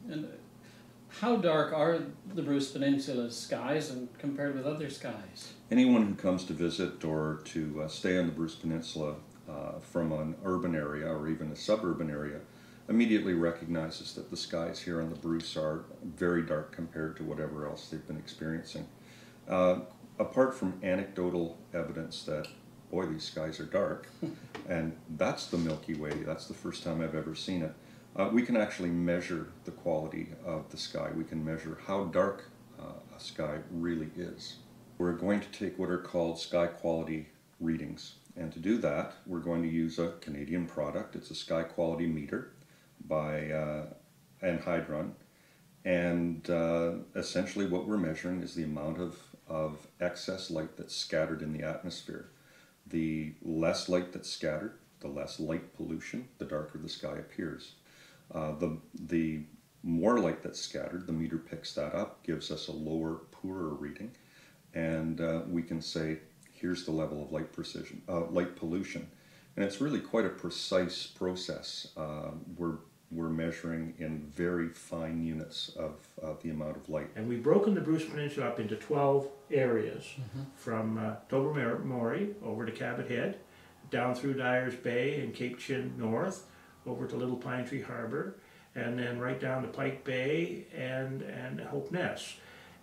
And how dark are the Bruce Peninsula's skies and compared with other skies? Anyone who comes to visit or to stay on the Bruce Peninsula from an urban area or even a suburban area immediately recognizes that the skies here on the Bruce are very dark compared to whatever else they've been experiencing. Apart from anecdotal evidence that, boy, these skies are dark, and that's the Milky Way, that's the first time I've ever seen it, we can actually measure the quality of the sky. We can measure how dark a sky really is. We're going to take what are called sky quality readings. And to do that, we're going to use a Canadian product. It's a sky quality meter by Anhydron. And essentially what we're measuring is the amount of excess light that's scattered in the atmosphere. The less light that's scattered, the less light pollution, the darker the sky appears. The more light that's scattered, the meter picks that up, gives us a lower, poorer reading, and we can say, here's the level of light pollution. And it's really quite a precise process. We're measuring in very fine units of the amount of light. And we've broken the Bruce Peninsula up into 12 areas, from Tobermory over to Cabot Head, down through Dyer's Bay and Cape Chin north, over to Little Pine Tree Harbor, and then right down to Pike Bay and Hope Ness.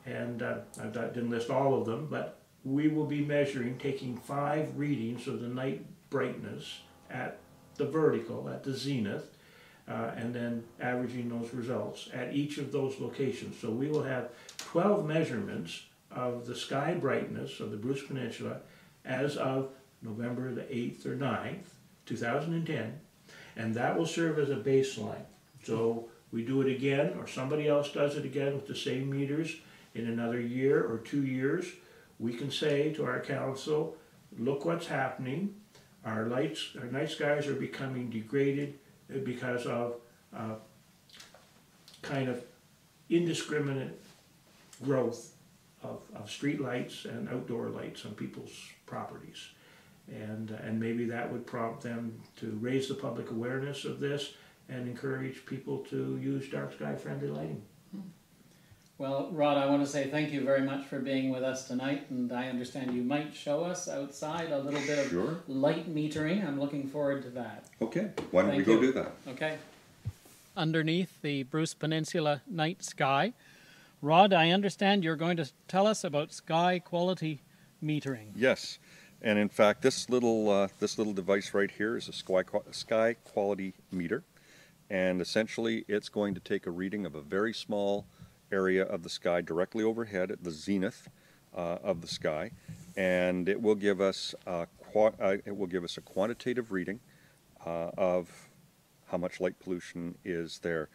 And I didn't list all of them, but we will be measuring, taking 5 readings of the night brightness at the vertical, at the zenith, and then averaging those results at each of those locations. So we will have 12 measurements of the sky brightness of the Bruce Peninsula as of November the 8th or 9th, 2010, and that will serve as a baseline. So we do it again, or somebody else does it again with the same meters in another year or 2 years. We can say to our council, look what's happening. Our night skies are becoming degraded because of kind of indiscriminate growth of street lights and outdoor lights on people's properties. And maybe that would prompt them to raise the public awareness of this and encourage people to use dark sky friendly lighting. Well, Rod, I want to say thank you very much for being with us tonight, and I understand you might show us outside a little bit of light metering. I'm looking forward to that. Okay, why don't we go do that? Okay. Underneath the Bruce Peninsula night sky, Rod, I understand you're going to tell us about sky quality metering. Yes, and in fact, this little device right here is a sky quality meter, and essentially it's going to take a reading of a very small area of the sky directly overhead at the zenith of the sky, and it will give us a quantitative reading of how much light pollution is there.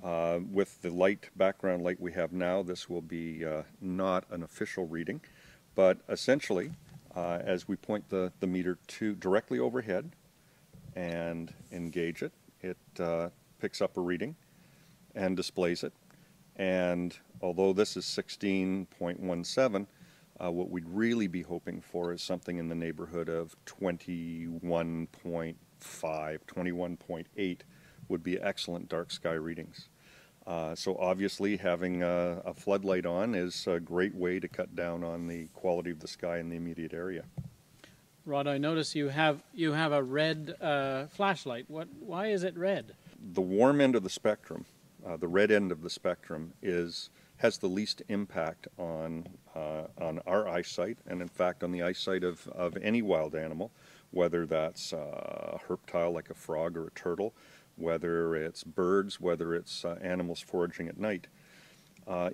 With the background light we have now, this will be not an official reading, but essentially as we point the meter directly overhead and engage it, it picks up a reading and displays it. And although this is 16.17, what we'd really be hoping for is something in the neighborhood of 21.5, 21.8 would be excellent dark sky readings. So obviously having a floodlight on is a great way to cut down on the quality of the sky in the immediate area. Rod, I notice you have a red flashlight. Why is it red? The warm end of the spectrum, the red end of the spectrum, has the least impact on our eyesight, and in fact on the eyesight of any wild animal, whether that's a herptile like a frog or a turtle, whether it's birds, whether it's animals foraging at night,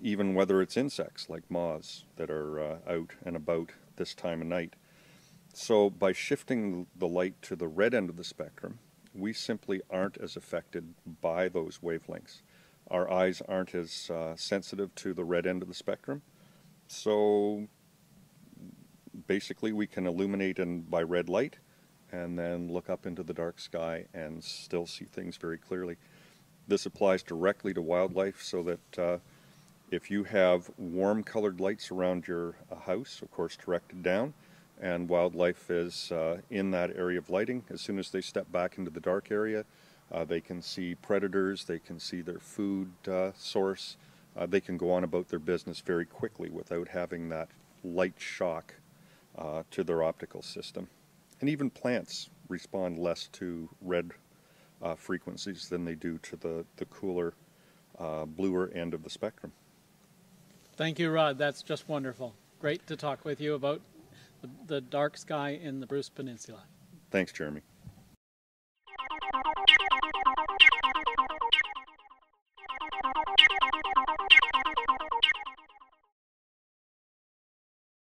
even whether it's insects like moths that are out and about this time of night. So by shifting the light to the red end of the spectrum, we simply aren't as affected by those wavelengths. Our eyes aren't as sensitive to the red end of the spectrum, so basically we can illuminate by red light and then look up into the dark sky and still see things very clearly. This applies directly to wildlife, so that If you have warm colored lights around your house, of course directed down, and wildlife is in that area of lighting, as soon as they step back into the dark area, they can see predators, they can see their food source, they can go on about their business very quickly without having that light shock to their optical system. And even plants respond less to red frequencies than they do to the cooler, bluer end of the spectrum. Thank you, Rod. That's just wonderful. Great to talk with you about the dark sky in the Bruce Peninsula. Thanks, Jeremy.